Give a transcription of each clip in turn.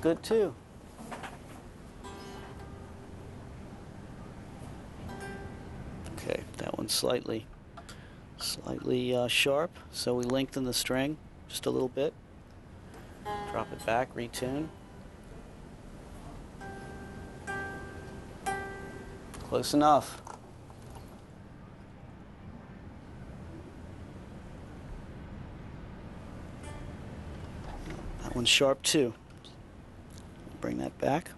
good too. Okay, that one's slightly sharp, so we lengthen the string just a little bit. Drop it back, retune. Close enough. That one's sharp too. Bring that back.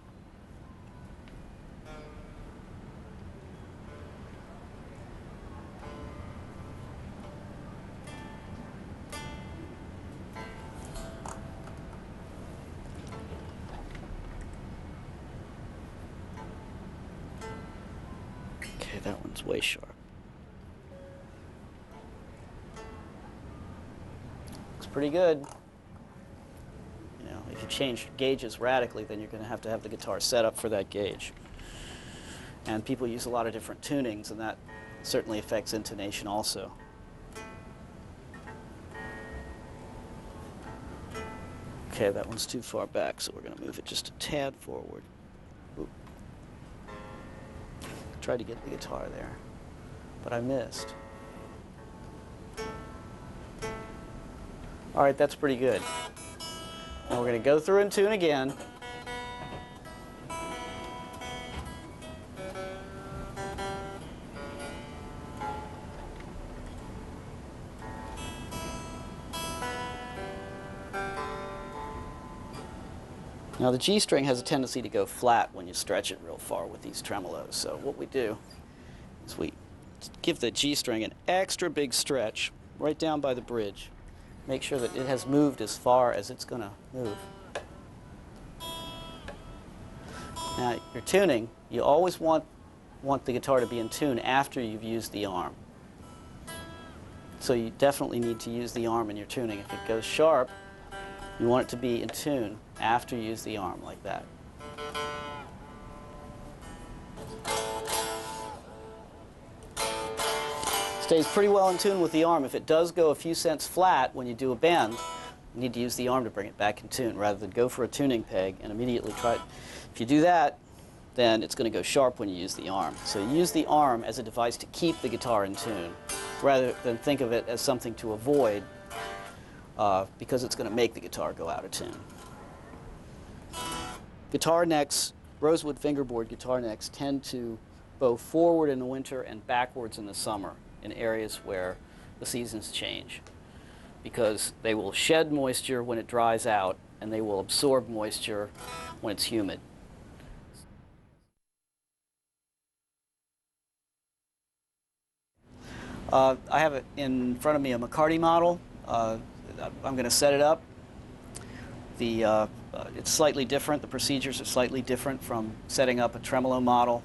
Okay, that one's way sharp. Looks pretty good. You know, if you change gauges radically, then you're going to have the guitar set up for that gauge. And people use a lot of different tunings, and that certainly affects intonation also. Okay, that one's too far back, so we're going to move it just a tad forward. Oop. Tried to get the guitar there, but I missed. All right, that's pretty good. Now we're going to go through and tune again. Now the G string has a tendency to go flat when you stretch it real far with these tremolos. So what we do is we give the G string an extra big stretch right down by the bridge. Make sure that it has moved as far as it's going to move. Now your tuning, you always want the guitar to be in tune after you've used the arm. So you definitely need to use the arm in your tuning. If it goes sharp, you want it to be in tune after you use the arm like that. Stays pretty well in tune with the arm. If it does go a few cents flat when you do a bend, you need to use the arm to bring it back in tune rather than go for a tuning peg and immediately try it. If you do that, then it's going to go sharp when you use the arm. So use the arm as a device to keep the guitar in tune rather than think of it as something to avoid because it's going to make the guitar go out of tune. Guitar necks, rosewood fingerboard guitar necks tend to bow forward in the winter and backwards in the summer in areas where the seasons change because they will shed moisture when it dries out and they will absorb moisture when it's humid. I have it in front of me a McCarty model. I'm going to set it up. It's slightly different. The procedures are slightly different from setting up a tremolo model.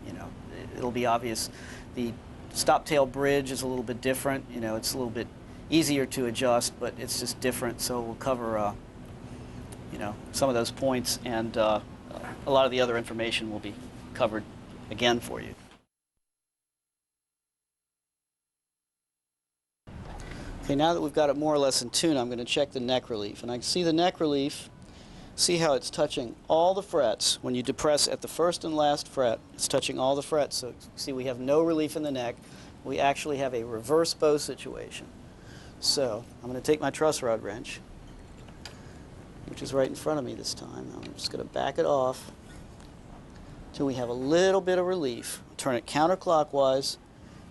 You know, it'll be obvious. The stop tail bridge is a little bit different. You know, it's a little bit easier to adjust, but it's just different. So we'll cover, you know, some of those points, and a lot of the other information will be covered again for you. Okay, now that we've got it more or less in tune, I'm going to check the neck relief. And I can see the neck relief, see how it's touching all the frets. When you depress at the first and last fret, it's touching all the frets. So see, we have no relief in the neck. We actually have a reverse bow situation. So I'm going to take my truss rod wrench, which is right in front of me this time. I'm just going to back it off till we have a little bit of relief. Turn it counterclockwise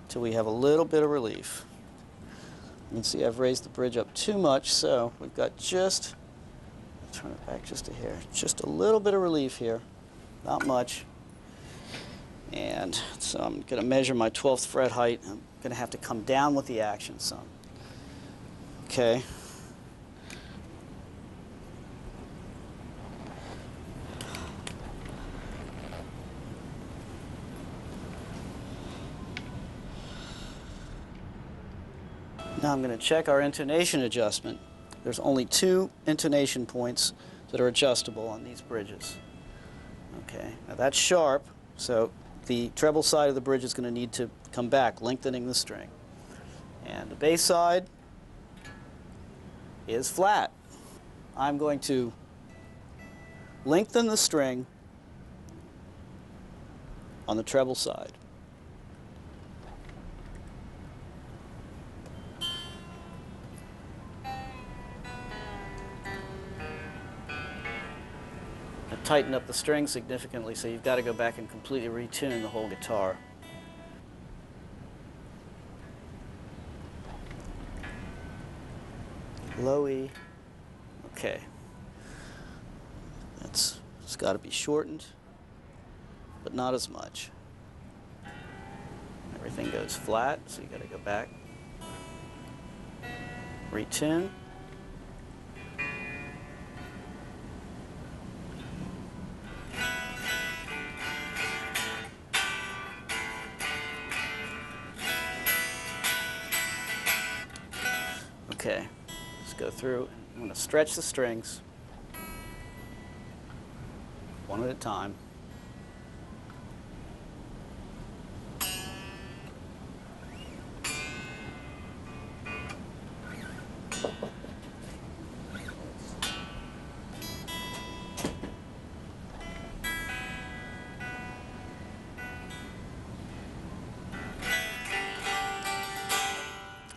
till we have a little bit of relief. You can see I've raised the bridge up too much, so we've got just, turn it back just a hair, just a little bit of relief here, not much. And so I'm going to measure my 12th fret height. I'm going to have to come down with the action some. Okay. Now I'm going to check our intonation adjustment. There's only 2 intonation points that are adjustable on these bridges. Okay, now that's sharp, so the treble side of the bridge is going to need to come back, lengthening the string. And the bass side is flat. I'm going to lengthen the string on the treble side. And tighten up the string significantly, so you've got to go back and completely retune the whole guitar. Low E. Okay. It's got to be shortened, but not as much. Everything goes flat, so you got to go back. Retune. Okay, let's go through. I'm going to stretch the strings one at a time.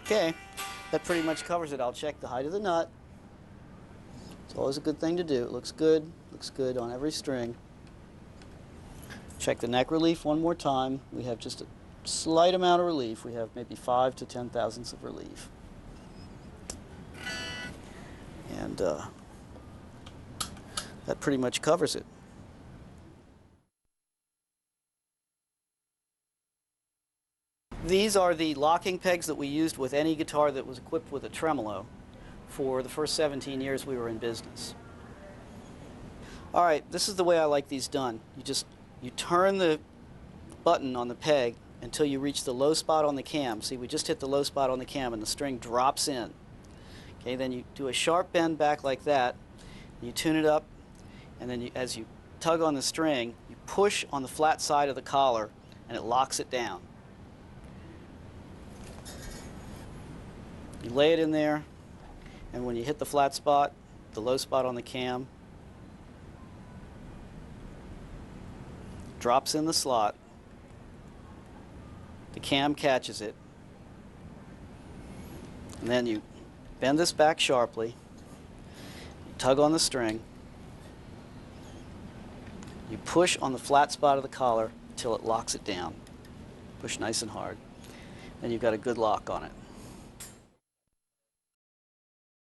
Okay, that pretty much covers it. I'll check the height of the nut. It's always a good thing to do. It looks good on every string. Check the neck relief one more time. We have just a slight amount of relief. We have maybe 5 to 10 thousandths of relief. And that pretty much covers it. These are the locking pegs that we used with any guitar that was equipped with a tremolo for the first 17 years we were in business. All right, this is the way I like these done. You turn the button on the peg until you reach the low spot on the cam. See, we just hit the low spot on the cam and the string drops in. Okay, then you do a sharp bend back like that, and you tune it up, and then as you tug on the string, you push on the flat side of the collar and it locks it down. You lay it in there, and when you hit the flat spot, the low spot on the cam, drops in the slot, the cam catches it, and then you bend this back sharply, you tug on the string, you push on the flat spot of the collar until it locks it down. Push nice and hard. Then you've got a good lock on it.